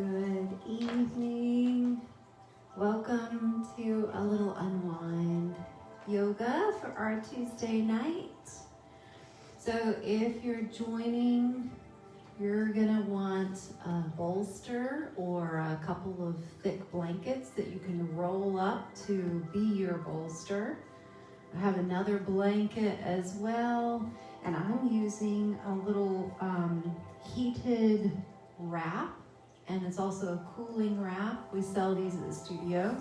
Good evening. Welcome to a little unwind yoga for our Tuesday night. So if you're joining, you're gonna want a bolster or a couple of thick blankets that you can roll up to be your bolster. I have another blanket as well, and I'm using a little heated wrap, and it's also a cooling wrap. We sell these at the studio,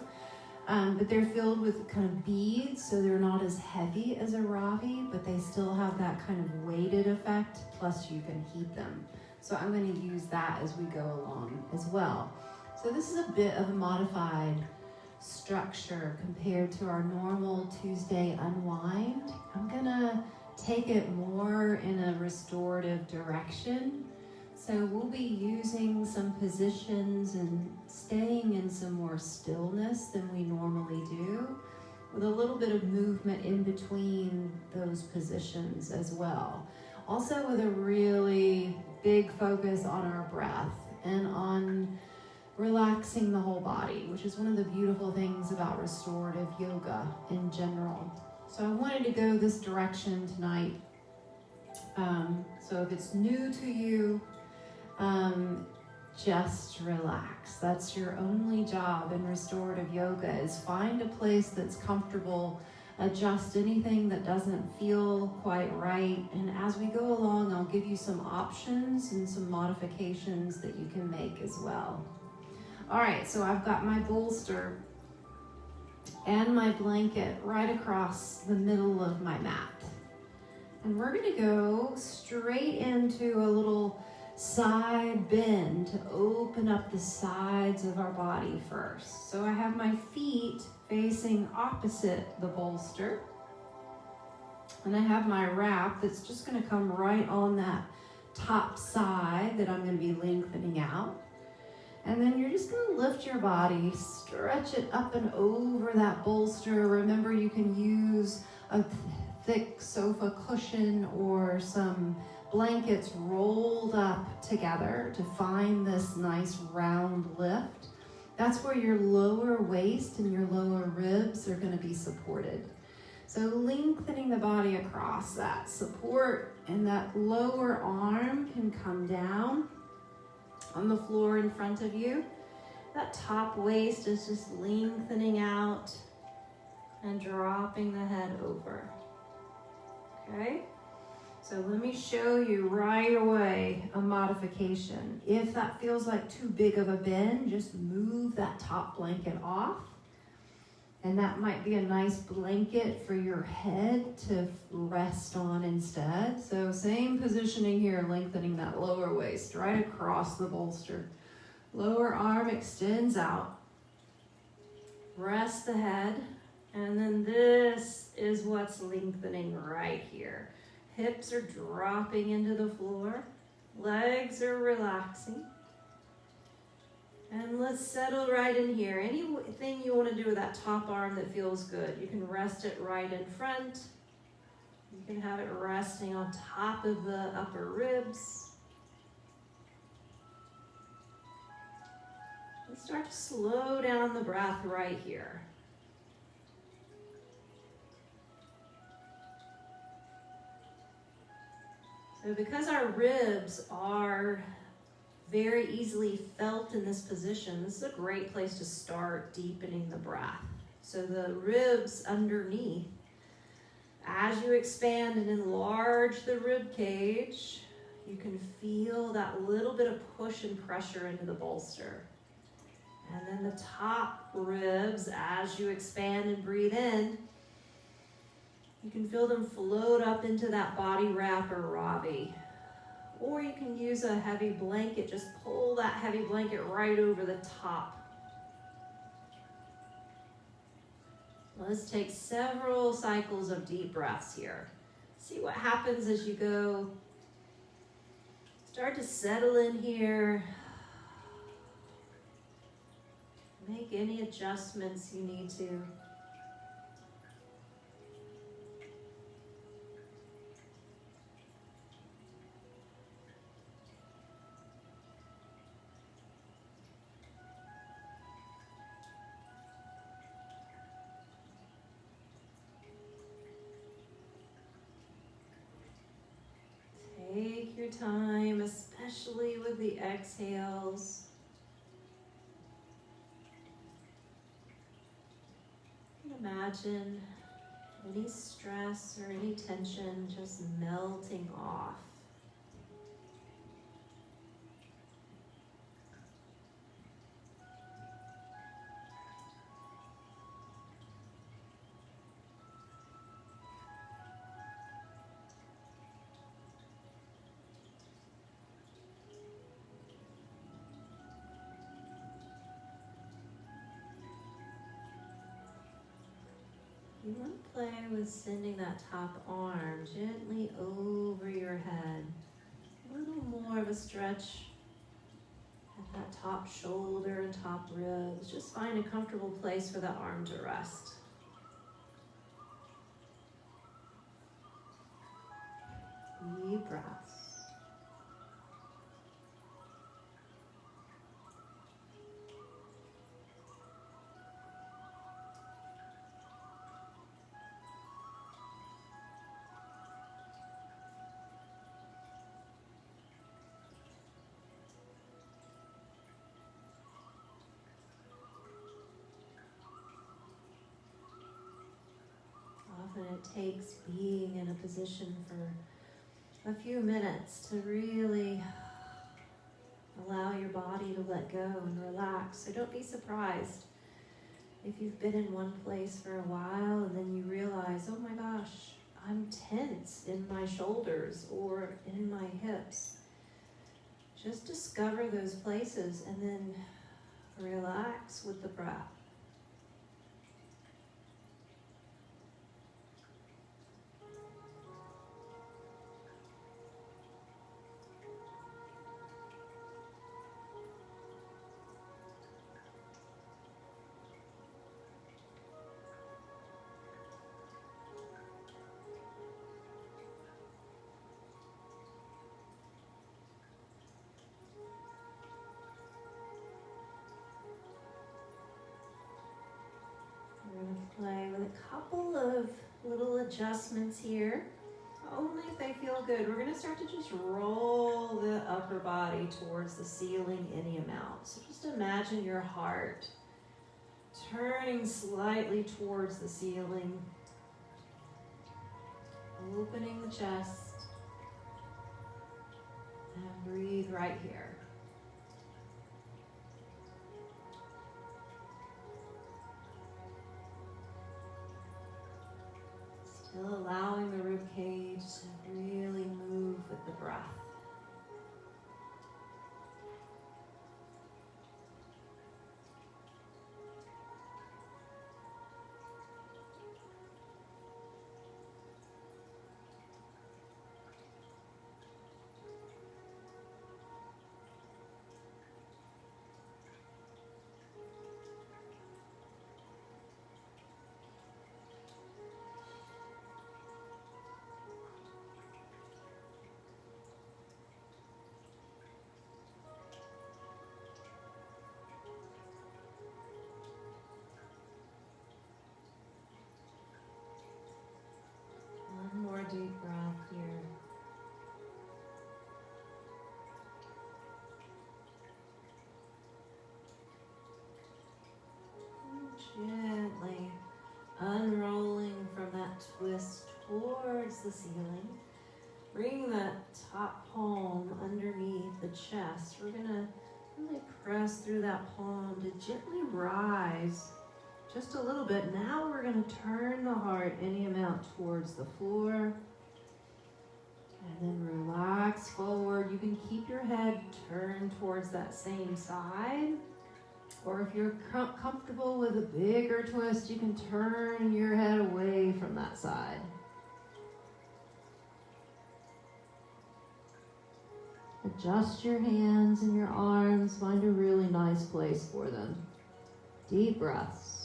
but they're filled with kind of beads, so they're not as heavy as a Ravi, but they still have that kind of weighted effect, plus you can heat them. So I'm going to use that as we go along as well. So this is a bit of a modified structure compared to our normal Tuesday unwind. I'm going to take it more in a restorative direction. So we'll be using some positions and staying in some more stillness than we normally do, with a little bit of movement in between those positions as well. Also with a really big focus on our breath and on relaxing the whole body, which is one of the beautiful things about restorative yoga in general. So I wanted to go this direction tonight. So if it's new to you, just relax. That's your only job in restorative yoga, is find a place that's comfortable, adjust anything that doesn't feel quite right, and as we go along, I'll give you some options and some modifications that you can make as well. All right, so I've got my bolster and my blanket right across the middle of my mat. And we're gonna go straight into a little side bend to open up the sides of our body first. So I have my feet facing opposite the bolster, and I have my wrap that's just going to come right on that top side that I'm going to be lengthening out. And then you're just going to lift your body, stretch it up and over that bolster. Remember, you can use a thick sofa cushion or some blankets rolled up together to find this nice round lift. That's where your lower waist and your lower ribs are going to be supported. So lengthening the body across that support, and that lower arm can come down on the floor in front of you. That top waist is just lengthening out and dropping the head over. Okay? So let me show you right away a modification. If that feels like too big of a bend, just move that top blanket off. And that might be a nice blanket for your head to rest on instead. So same positioning here, lengthening that lower waist right across the bolster. Lower arm extends out. Rest the head. And then this is what's lengthening right here. Hips are dropping into the floor. Legs are relaxing. And let's settle right in here. Anything you want to do with that top arm that feels good. You can rest it right in front. You can have it resting on top of the upper ribs. Let's start to slow down the breath right here. So because our ribs are very easily felt in this position, this is a great place to start deepening the breath. So the ribs underneath, as you expand and enlarge the rib cage, you can feel that little bit of push and pressure into the bolster. And then the top ribs, as you expand and breathe in, you can feel them float up into that body wrap or Ravi. Or you can use a heavy blanket, just pull that heavy blanket right over the top. Let's take several cycles of deep breaths here. See what happens as you go. Start to settle in here. Make any adjustments you need to. your time, especially with the exhales. And imagine any stress or any tension just melting off. You want to play with sending that top arm gently over your head. A little more of a stretch at that top shoulder and top ribs. Just find a comfortable place for that arm to rest. Deep breaths. Often it takes being in a position for a few minutes to really allow your body to let go and relax. So don't be surprised if you've been in one place for a while and then you realize, oh my gosh, I'm tense in my shoulders or in my hips. Just discover those places and then relax with the breath. We're going to play with a couple of little adjustments here, only if they feel good. We're going to start to just roll the upper body towards the ceiling any amount. So just imagine your heart turning slightly towards the ceiling, opening the chest, and breathe right here. Still allowing the rib cage to really move with the breath. One more deep breath here. And gently unrolling from that twist towards the ceiling. Bring that top palm underneath the chest. We're going to really press through that palm to gently rise just a little bit. Now we're going to turn the heart any amount towards the floor. And then relax forward. You can keep your head turned towards that same side. Or if you're comfortable with a bigger twist, you can turn your head away from that side. Adjust your hands and your arms. Find a really nice place for them. Deep breaths.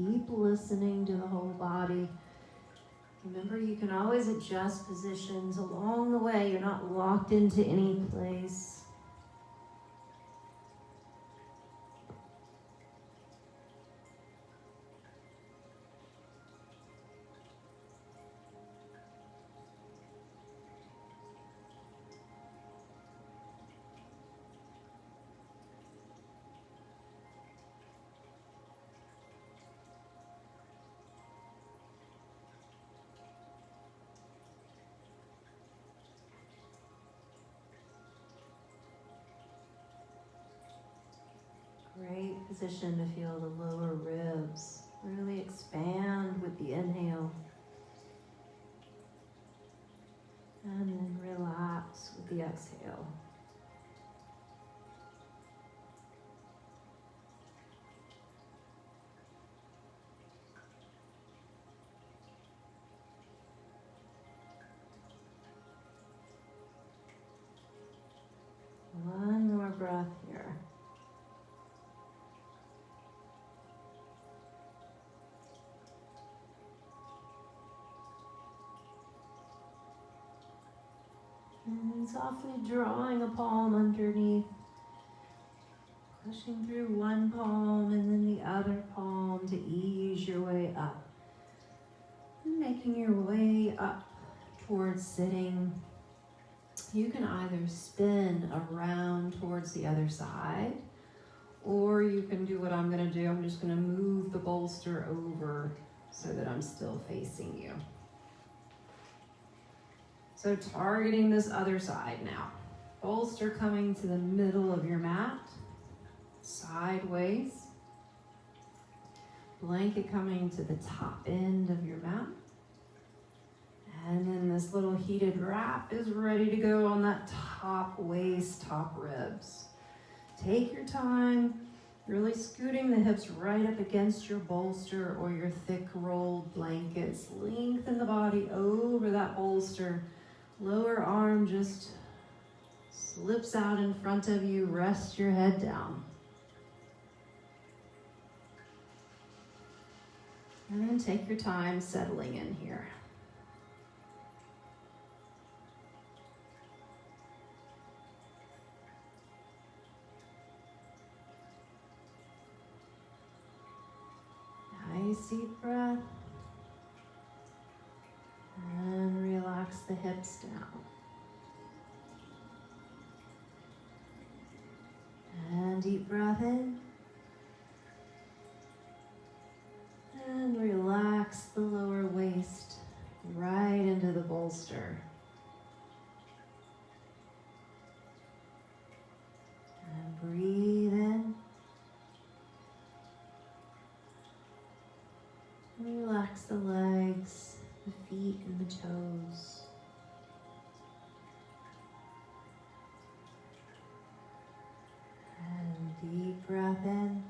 Keep listening to the whole body. Remember, you can always adjust positions along the way. You're not locked into any place. Great position to feel the lower ribs really expand with the inhale. And then relax with the exhale. One more breath here. And softly drawing a palm underneath, pushing through one palm and then the other palm to ease your way up. And making your way up towards sitting. You can either spin around towards the other side, or you can do what I'm going to do. I'm just going to move the bolster over so that I'm still facing you. So targeting this other side now. Bolster coming to the middle of your mat, sideways. Blanket coming to the top end of your mat. And then this little heated wrap is ready to go on that top waist, top ribs. Take your time, really scooting the hips right up against your bolster or your thick rolled blankets. Lengthen the body over that bolster. Lower arm just slips out in front of you. Rest your head down. And then take your time settling in here. Nice deep breath. And relax the hips down. And deep breath in. And relax the lower waist right into the bolster. And breathe in. And relax the legs, the feet and the toes. And deep breath in.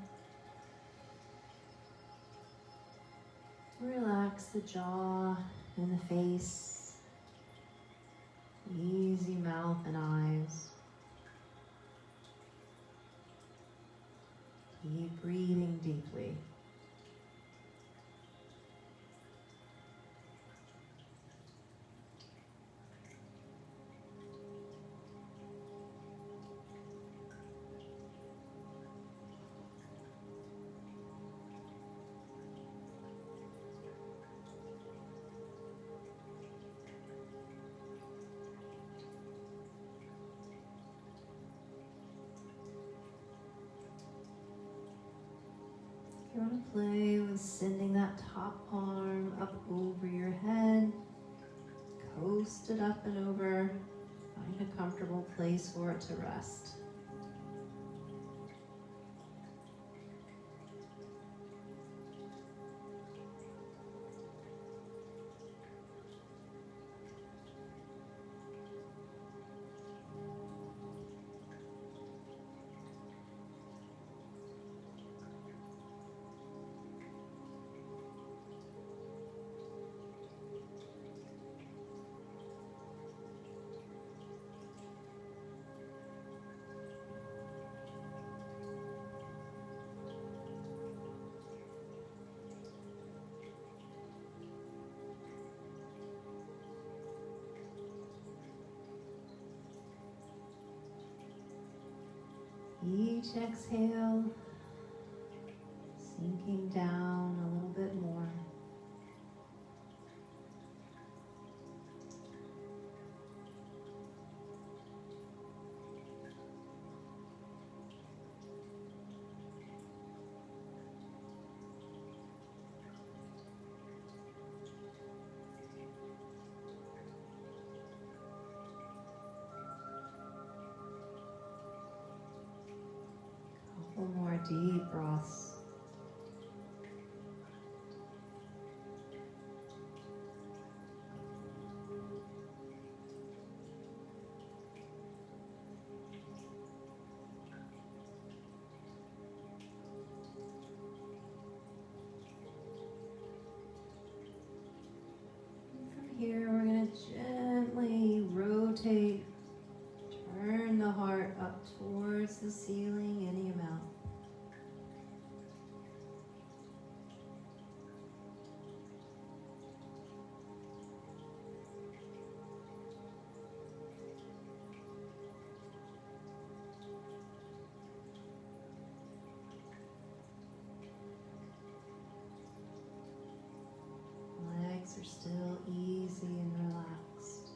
Relax the jaw and the face. Easy mouth and eyes. Keep breathing deeply. You want to play with sending that top arm up over your head, coast it up and over, find a comfortable place for it to rest. Each exhale, sinking down a little bit more. Couple more deep breaths. Here we're going to gently rotate, turn the heart up towards the ceiling any amount. Legs are still easy and relaxed.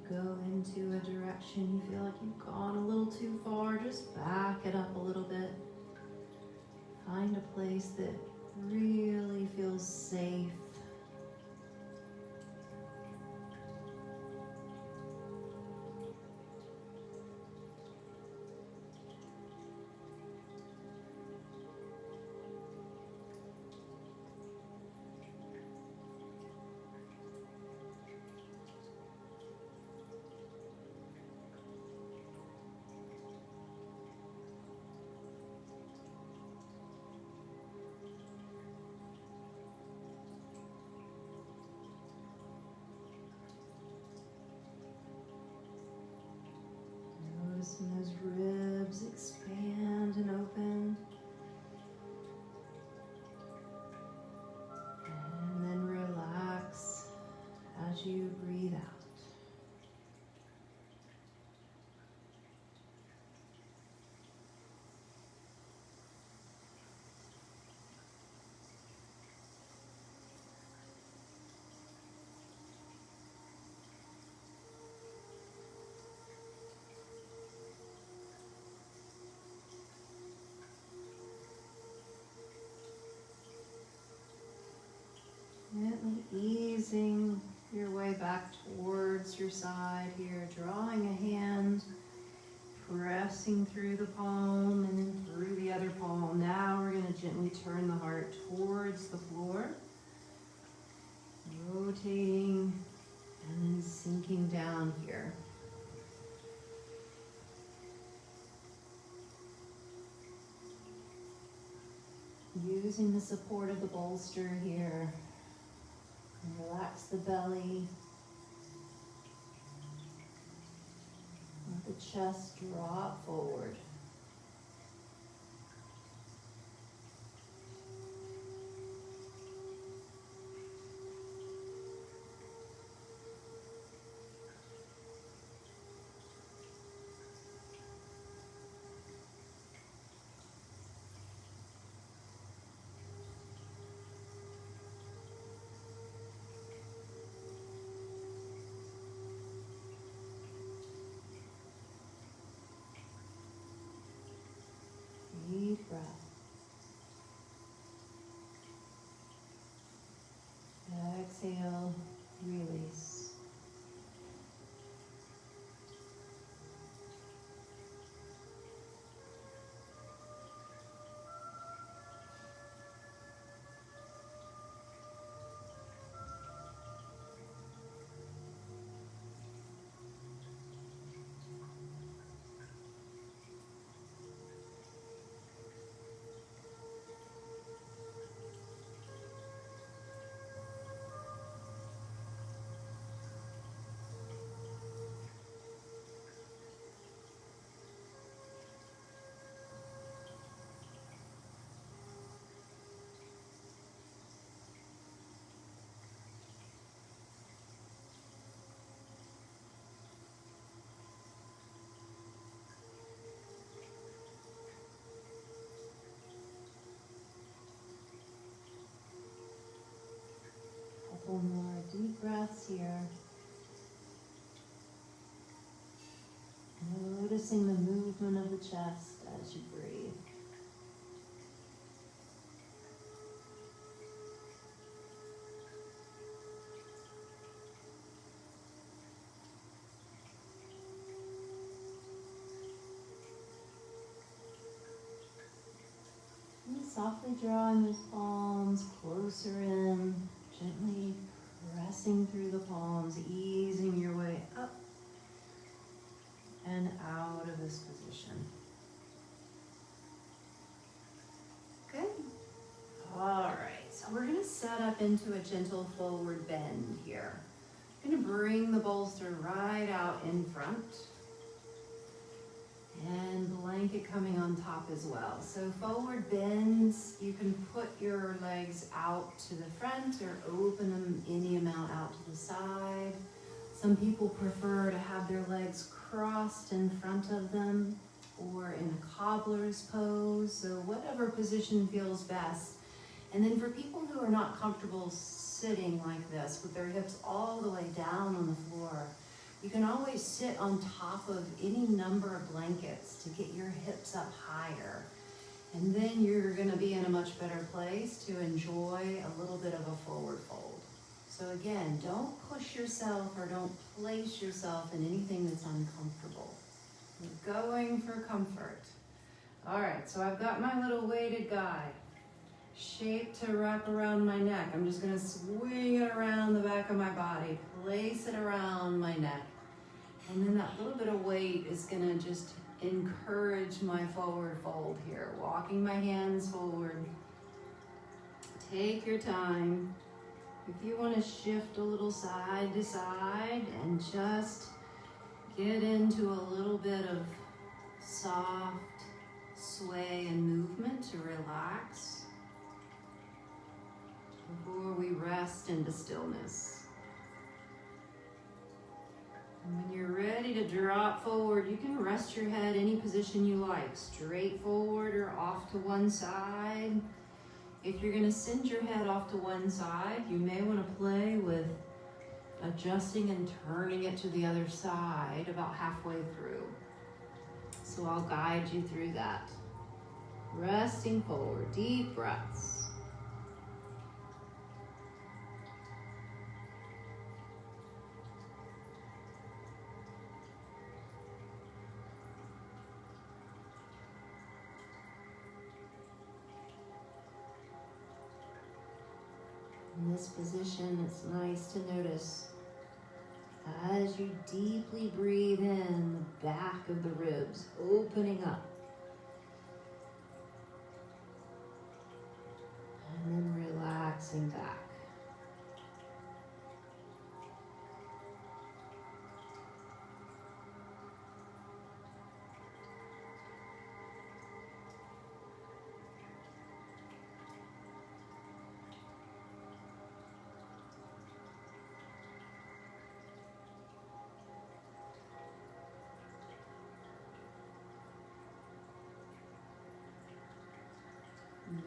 Go into a direction you feel like you've gone a little too far, just back it up a little bit. Find a place that really feels safe. Noticing those ribs expand and open. And then relax as you breathe out. Gently easing your way back towards your side here, drawing a hand, pressing through the palm and then through the other palm. Now we're going to gently turn the heart towards the floor, rotating and then sinking down here. Using the support of the bolster here. Relax the belly. Let the chest drop forward. Deep breath. Exhale, release. Couple more deep breaths here. Noticing the movement of the chest as you breathe. And softly drawing those palms closer in, gently pressing through the palms, easing your way up and out of this position. Good. All right, so we're gonna set up into a gentle forward bend here. I'm gonna bring the bolster right out in front and blanket coming on top as well. So forward bends, you can put your legs out to the front or open them any amount out to the side. Some people prefer to have their legs crossed in front of them or in a cobbler's pose, so whatever position feels best. And then for people who are not comfortable sitting like this with their hips all the way down on the floor, you can always sit on top of any number of blankets to get your hips up higher. And then you're gonna be in a much better place to enjoy a little bit of a forward fold. So again, don't push yourself or don't place yourself in anything that's uncomfortable. You're going for comfort. All right, so I've got my little weighted guide shaped to wrap around my neck. I'm just gonna swing it around the back of my body, place it around my neck. And then that little bit of weight is gonna just encourage my forward fold here. Walking my hands forward. Take your time. If you wanna shift a little side to side and just get into a little bit of soft sway and movement to relax before we rest into stillness. And when you're ready to drop forward, you can rest your head any position you like, straight forward or off to one side. If you're gonna send your head off to one side, you may wanna play with adjusting and turning it to the other side about halfway through. So I'll guide you through that. Resting forward, deep breaths. In this position, it's nice to notice as you deeply breathe in the back of the ribs, opening up. And then relaxing back.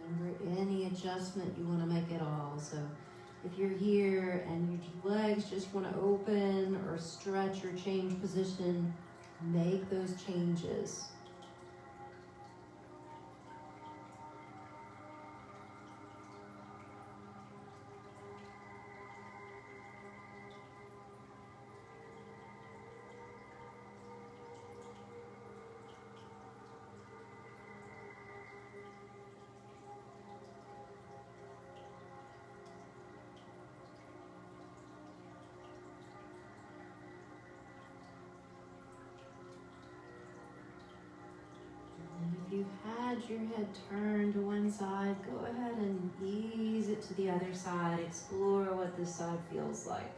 Remember, any adjustment you want to make at all. So if you're here and your legs just want to open or stretch or change position, make those changes. If you've had your head turned to one side, go ahead and ease it to the other side. Explore what this side feels like.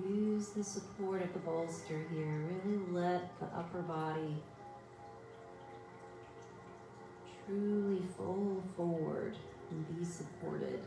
Use the support of the bolster here. Really let the upper body truly fold forward and be supported.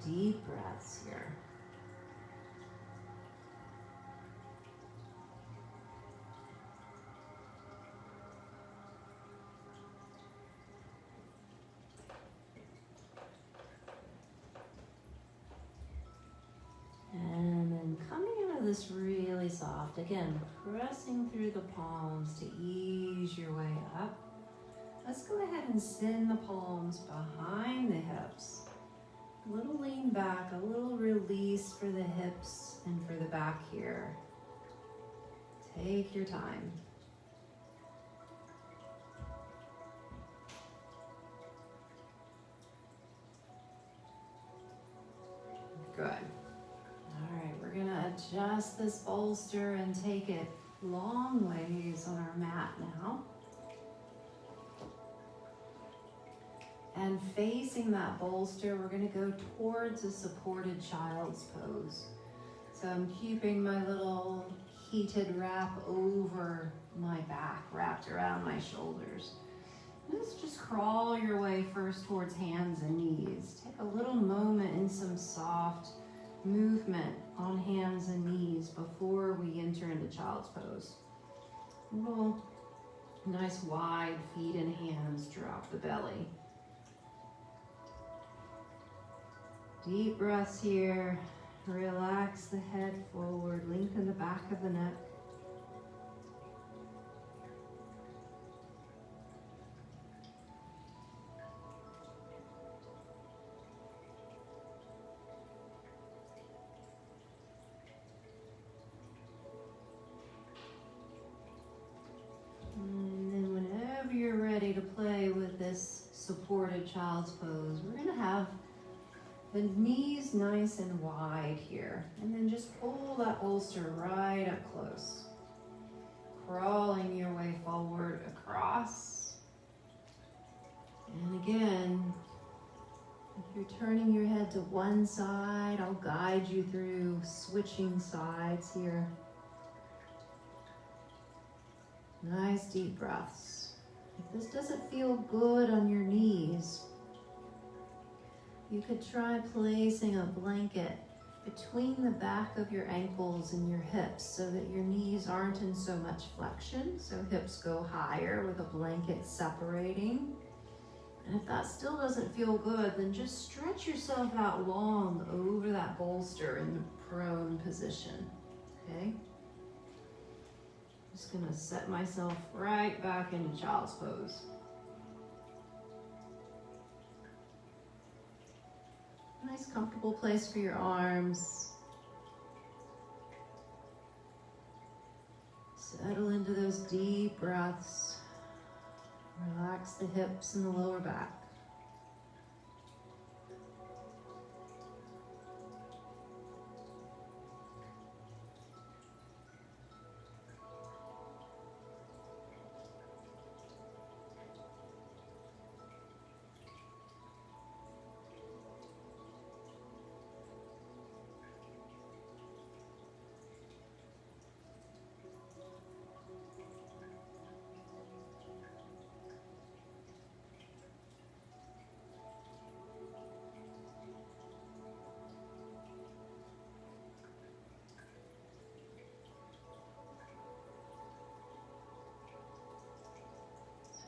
deep breaths here. And then coming out of this really soft, again, pressing through the palms to ease your way up. Let's go ahead and send the palms behind the hips. A little lean back, a little release for the hips and for the back here. Take your time. Good. All right, we're gonna adjust this bolster and take it long ways on our mat now. And facing that bolster, we're going to go towards a supported child's pose. So I'm keeping my little heated wrap over my back, wrapped around my shoulders. Let's just crawl your way first towards hands and knees. Take a little moment in some soft movement on hands and knees before we enter into child's pose. A little nice wide feet and hands drop the belly. Deep breaths here. Relax the head forward, lengthen the back of the neck. And then whenever you're ready to play with this supported child's pose, we're going to have the knees nice and wide here. And then just pull that bolster right up close. Crawling your way forward across. And again, if you're turning your head to one side, I'll guide you through switching sides here. Nice deep breaths. If this doesn't feel good on your knees, you could try placing a blanket between the back of your ankles and your hips so that your knees aren't in so much flexion. So hips go higher with a blanket separating. And if that still doesn't feel good, then just stretch yourself out long over that bolster in the prone position, okay? Just gonna set myself right back into child's pose. Nice comfortable place for your arms. Settle into those deep breaths. Relax the hips and the lower back.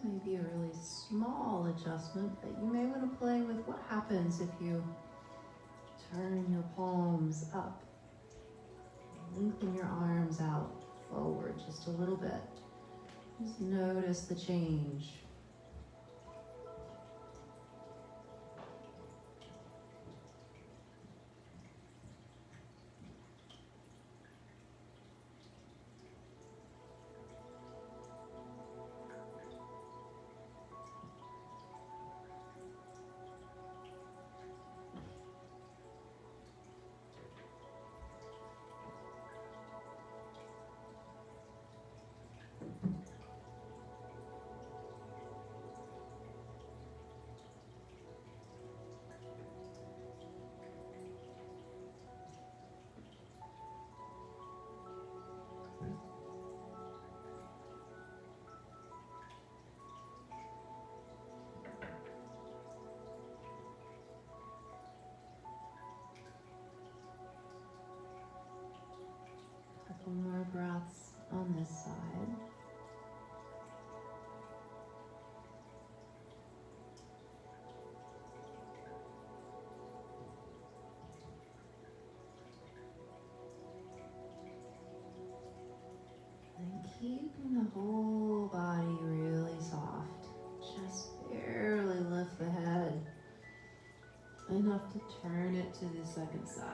Maybe a really small adjustment, but you may want to play with what happens if you turn your palms up. Lengthen your arms out forward just a little bit. Just notice the change. Couple more breaths on this side. And keeping the whole body really soft. Just barely lift the head. Enough to turn it to the second side.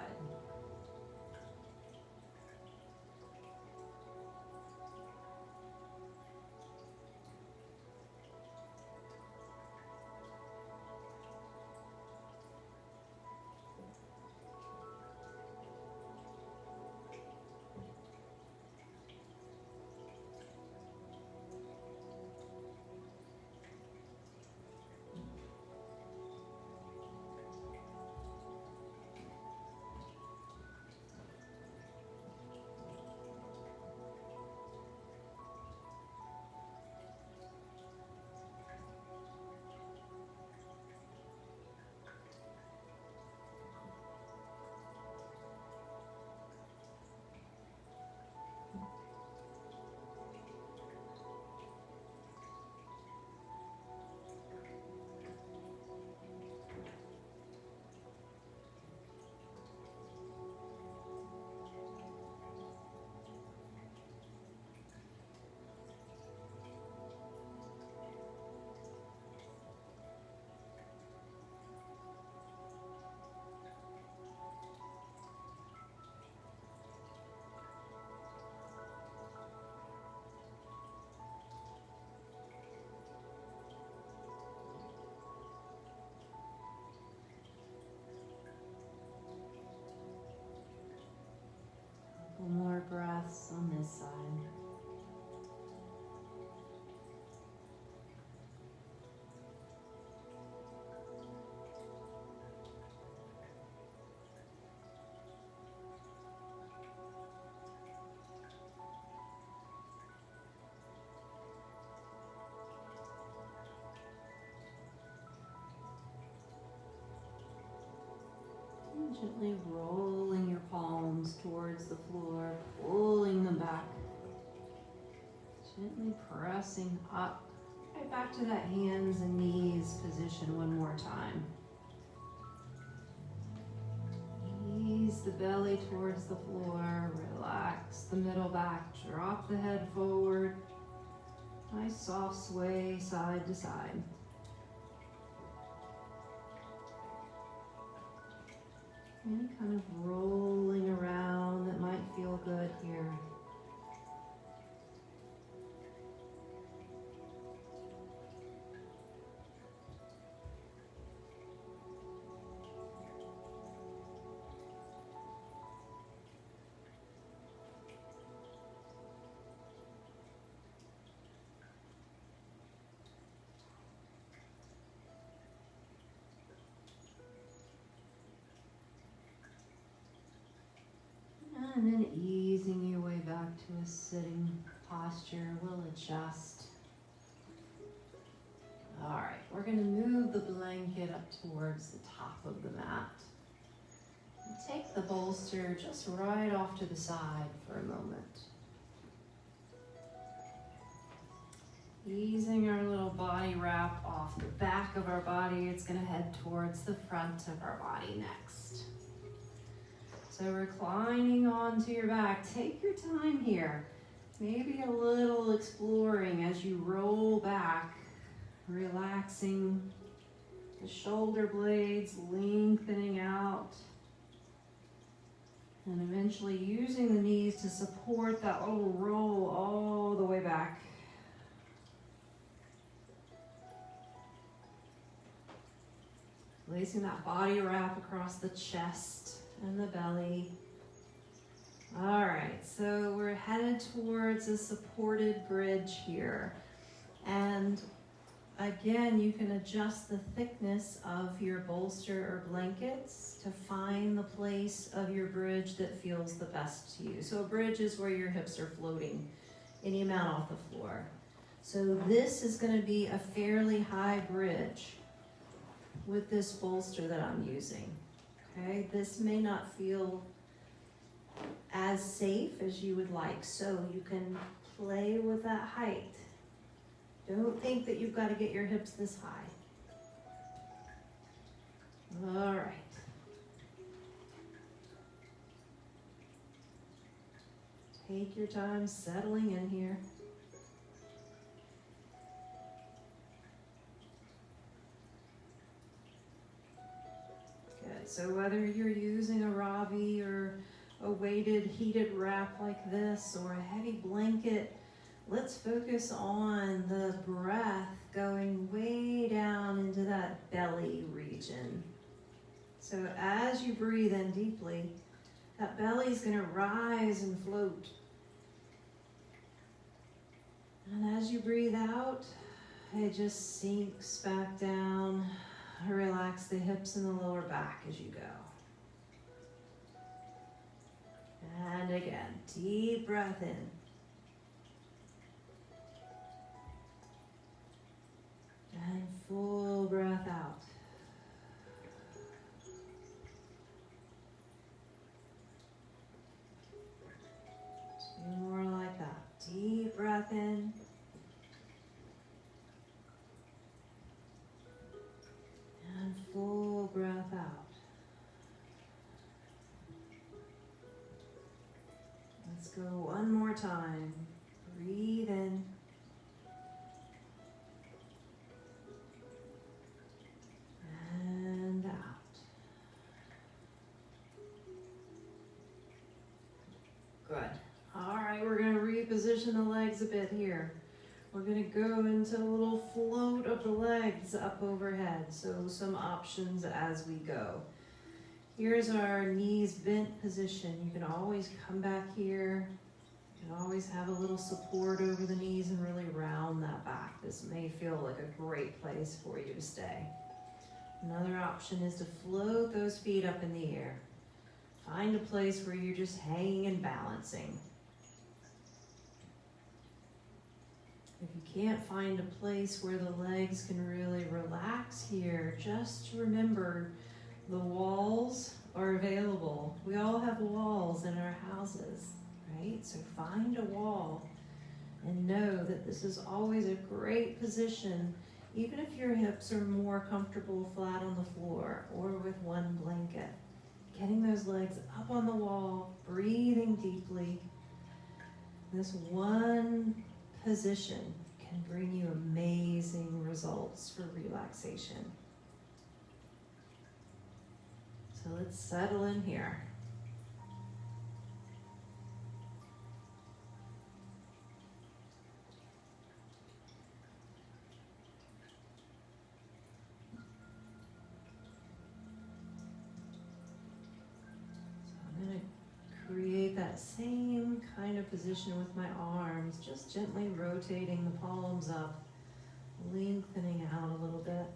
Couple more breaths on this side. And gently rolling your palms towards the floor, pulling them back. Gently pressing up, right back to that hands and knees position one more time. Ease the belly towards the floor, relax the middle back, drop the head forward. Nice soft sway side to side. Any kind of rolling around that might feel good here. And then easing your way back to a sitting posture, we'll adjust. All right, we're going to move the blanket up towards the top of the mat. And take the bolster just right off to the side for a moment. Easing our little body wrap off the back of our body, it's going to head towards the front of our body next. So reclining onto your back, take your time here. Maybe a little exploring as you roll back, relaxing the shoulder blades, lengthening out, and eventually using the knees to support that little roll all the way back. Placing that body wrap across the chest and the belly. All right, so we're headed towards a supported bridge here. And again, you can adjust the thickness of your bolster or blankets to find the place of your bridge that feels the best to you. So a bridge is where your hips are floating any amount off the floor. So this is going to be a fairly high bridge with this bolster that I'm using. Okay, this may not feel as as safe as you would like. So you can play with that height. Don't think that you've got to get your hips this high. All right. Take your time settling in here. Good. So whether you're using a Ravi or a weighted heated wrap like this or a heavy blanket, let's focus on the breath going way down into that belly region. So as you breathe in deeply, that belly's going to rise and float. And as you breathe out, it just sinks back down. Relax the hips and the lower back as you go. And again, deep breath in. And full breath out. Two more like that. Deep breath in. And full breath out. Let's go one more time. Breathe in. And out. Good. All right, we're going to reposition the legs a bit here. We're going to go into a little float of the legs up overhead. So some options as we go. Here's our knees bent position. You can always come back here. You can always have a little support over the knees and really round that back. This may feel like a great place for you to stay. Another option is to float those feet up in the air. Find a place where you're just hanging and balancing. If you can't find a place where the legs can really relax here, just remember the walls are available. We all have walls in our houses, right? So find a wall and know that this is always a great position, even if your hips are more comfortable flat on the floor or with one blanket. Getting those legs up on the wall, breathing deeply. This one position can bring you amazing results for relaxation. So let's settle in here. Create that same kind of position with my arms, just gently rotating the palms up, lengthening out a little bit.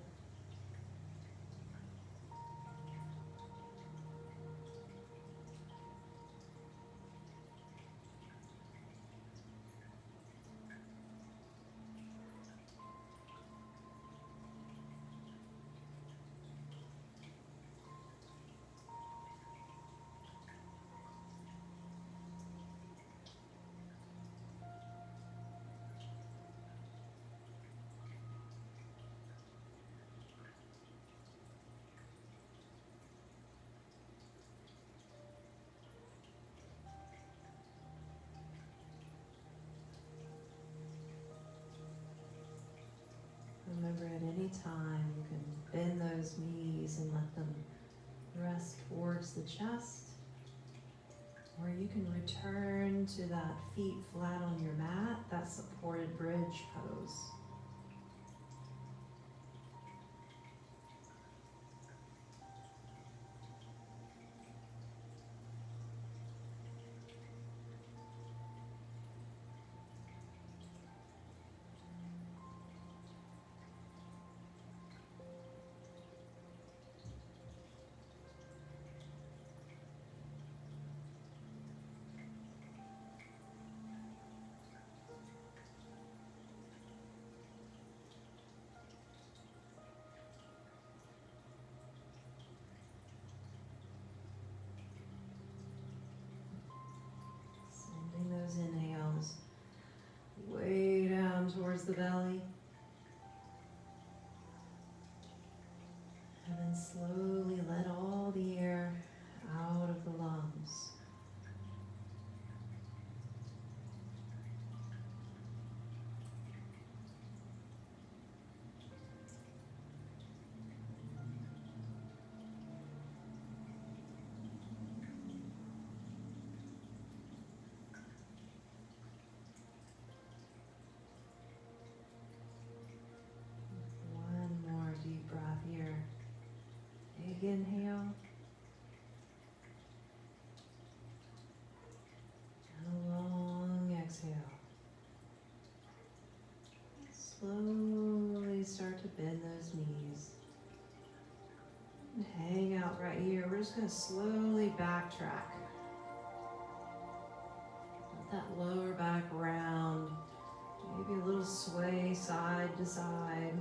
Remember, at any time you can bend those knees and let them rest towards the chest, or you can return to that feet flat on your mat, that supported bridge pose. the belly. And then slowly let all the air out of the lungs. One more deep breath here. Big inhale. And a long exhale. Slowly start to bend those knees. And hang out right here. We're just going to slowly backtrack. Let that lower back round. Maybe a little sway side to side.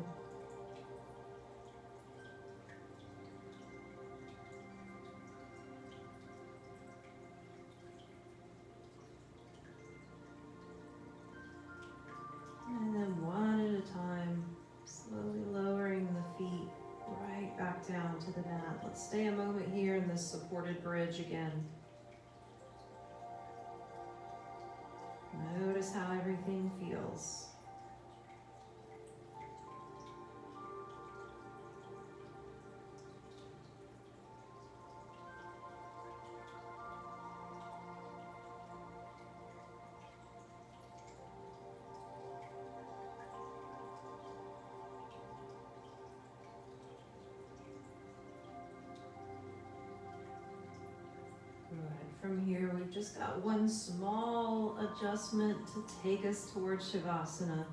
And then one at a time, slowly lowering the feet right back down to the mat. Let's stay a moment here in this supported bridge again. Notice how everything feels. Good. From here, we've just got one small adjustment to take us towards Shavasana.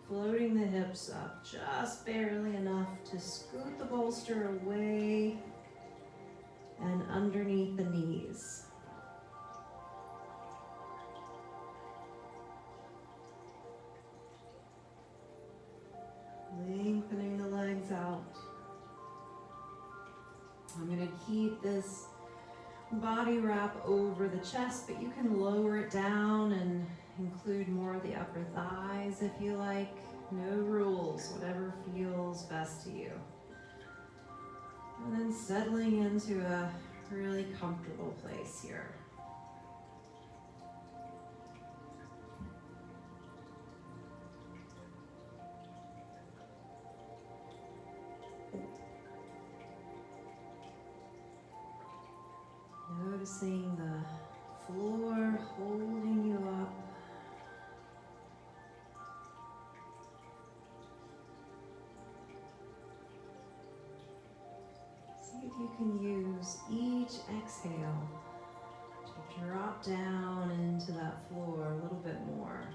Floating the hips up just barely enough to scoot the bolster away and underneath the knees. Lengthening the legs out. I'm going to keep this body wrap over the chest, but you can lower it down and include more of the upper thighs if you like. No rules, whatever feels best to you. And then settling into a really comfortable place here. Noticing the floor holding you up. See if you can use each exhale to drop down into that floor a little bit more.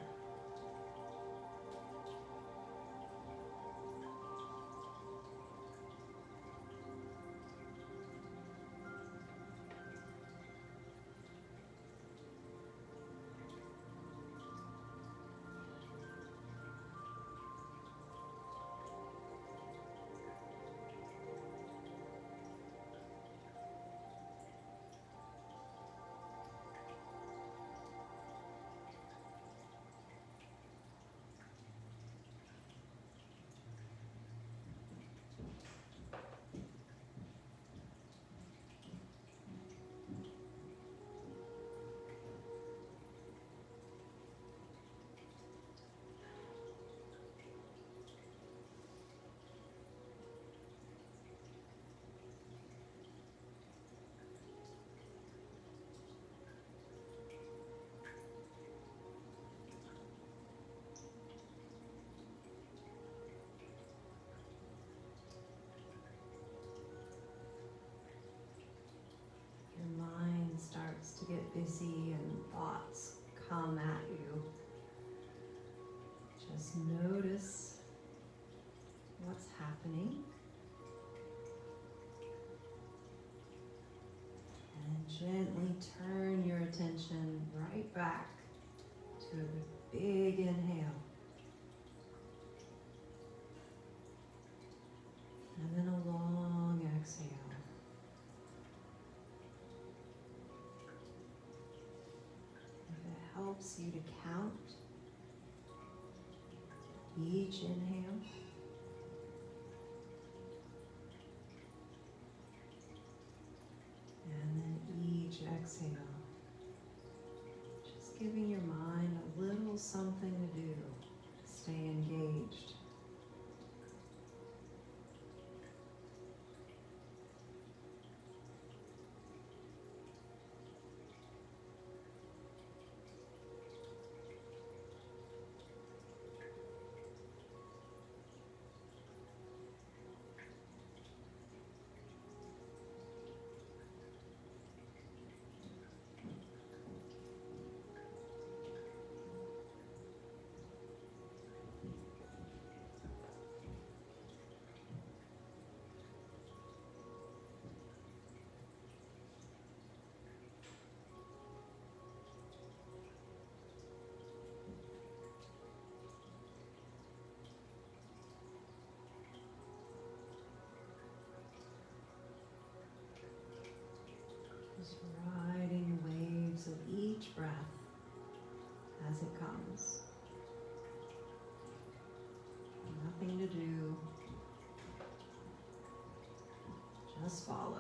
Starts to get busy and thoughts come at you. Just notice what's happening and gently turn your attention right back to a big inhale and then a long exhale. Helps you to count. Each inhale. And then each exhale. Just giving your mind a little something to do. Stay engaged. Just riding the waves of each breath as it comes. Nothing to do. Just follow.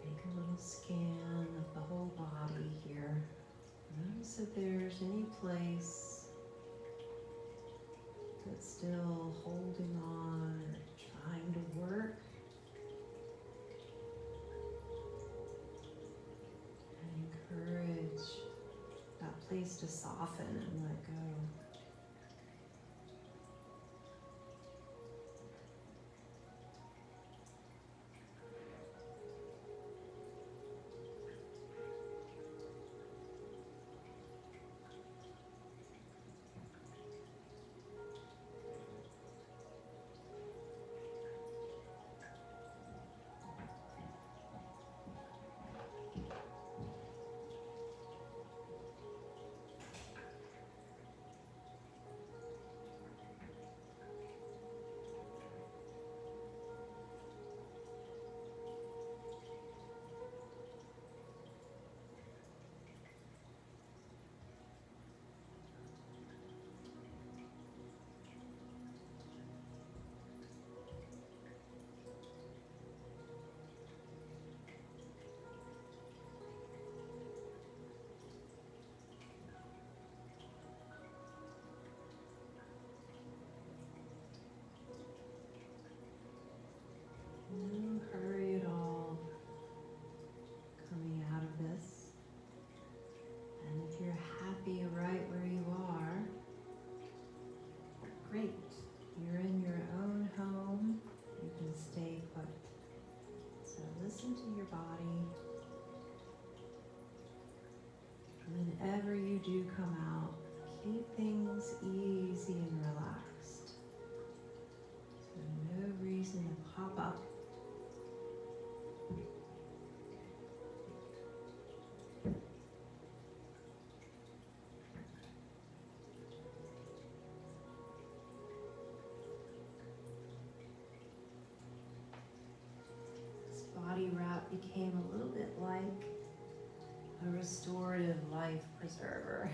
Take a little scan of the whole body here. Notice if there's any place that's still holding on or trying to work. And encourage that place to soften and let go. No hurry at all coming out of this. And if you're happy right where you are, great. You're in your own home. You can stay put. So listen to your body. Whenever you do come out, keep things easy and relaxed. So pop up. This body wrap became a little bit like a restorative life preserver.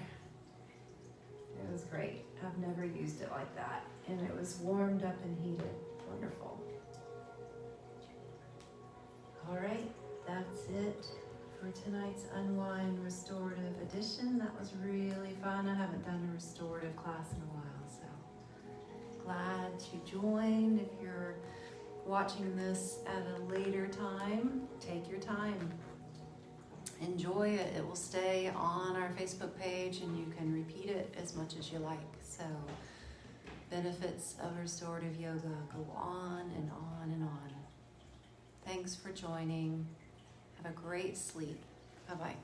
It was great. I've never used it like that. And it was warmed up and heated. Wonderful. All right, that's it for tonight's Unwind Restorative Edition. That was really fun. I haven't done a restorative class in a while, so glad you joined. If you're watching this at a later time, take your time. Enjoy it. It will stay on our Facebook page and you can repeat it as much as you like. So benefits of restorative yoga go on and on and on. Thanks for joining. Have a great sleep. Bye-bye.